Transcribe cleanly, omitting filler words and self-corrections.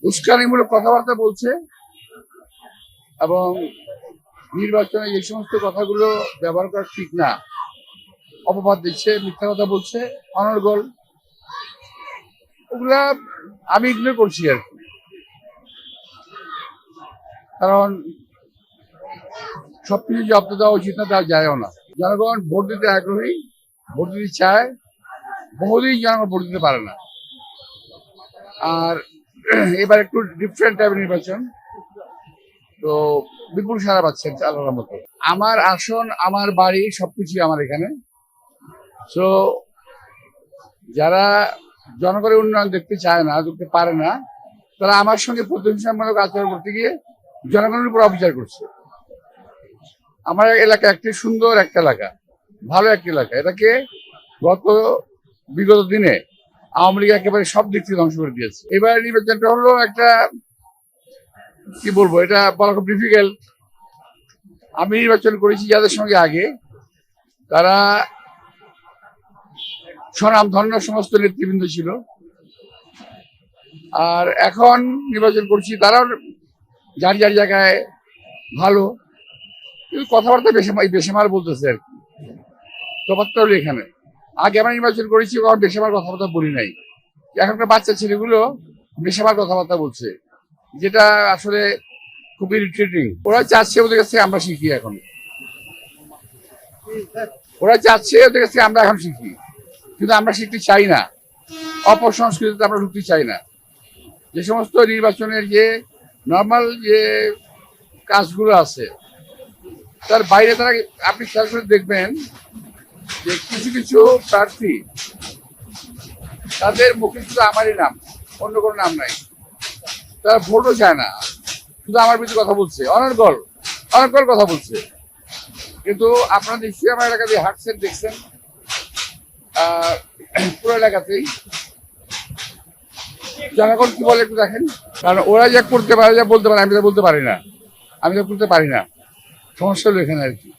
উস্কানিমূলক কথাবার্তা বলছে এবং নির্বাচনে এই সমস্ত কথাগুলো ব্যবহার করা ঠিক না। অপবাদ দিচ্ছে, মিথ্যা কথা বলছে, অনর্গল, ওগুলা আমি ইগনোর করছি আর কি। কারণ সবকিছু জব্দ দেওয়া উচিত না, দেওয়া যায়ও না। জনগণ ভোট দিতে আগ্রহী, ভোট দিতে চায়, বহুদিন জনগণ ভোট দিতে পারে না। আর এবার একটু ডিফারেন্ট টাইপের নির্বাচন, তো বিপুল সারা পাচ্ছেন আল্লাহর মতো। আমার আসন, আমার বাড়ি, সবকিছুই আমার এখানে। তো যারা জনগণের উন্নয়ন দেখতে চায় না, দেখতে পারে না, তারা আমার সঙ্গে প্রতিহিংসামূলক আচরণ করতে গিয়ে জনগণের উপর অবিচার করছে। আমার এলাকা একটি সুন্দর একটা এলাকা, ভালো একটা এলাকা। এটাকে বিগত দিনে আওয়ামী লীগ একেবারে সব দিক থেকে ধ্বংস করে দিয়েছে। এবার নির্বাচনটা হলো একটা, কি বলবো, এটা বলা খুব ডিফিকাল্ট। আমি নির্বাচন করেছি যাদের সঙ্গে আগে, তারা স্বনামধন্য সমস্ত নেতৃবৃন্দ ছিল। আর এখন নির্বাচন করছি, তারাও যার যার জায়গায় ভালো, কিন্তু কথাবার্তা বেশিমার বলতেছে আর কি। তফাৎটা হলো এখানে। আগে আমরা নির্বাচন করেছি, কখন বেশিমার কথাবার্তা বলি নাই। এখনকার বাচ্চা ছেলেগুলো বেশিমার কথাবার্তা বলছে, যেটা আসলে খুব ইরিটেটিং। ওরা চাচ্ছে ওদের কাছে আমরা শিখি এখন, ওরা চাচ্ছে ওদের কাছে আমরা এখন শিখি, কিন্তু আমরা শিখতে চাই না। অপসংস্কৃতিতে আমরা ঢুকতে চাই না। যে সমস্ত নির্বাচনের যে নর্মাল যে কাজগুলো আছে, তার বাইরে তারা, আপনি খেয়াল করে দেখবেন যে কিছু কিছু প্রার্থী, তাদের মুখে শুধু আমারই নাম, অন্য কোনো নাম নাই। তারা ভোটও চায় না, শুধু আমার বিরুদ্ধে কথা বলছে, অনর্গল অনর্গল কথা বলছে। কিন্তু আপনারা নিশ্চয়ই আমার এলাকা দিয়ে হাঁটছেন, দেখছেন, পুরো এলাকাতেই জনগণ কি বলে একটু দেখেন। কারণ ওরা যা করতে পারে, যা বলতে পারে, আমি তা বলতে পারি না, আমি তা করতে পারি না। সমস্যা হলো এখানে আর কি।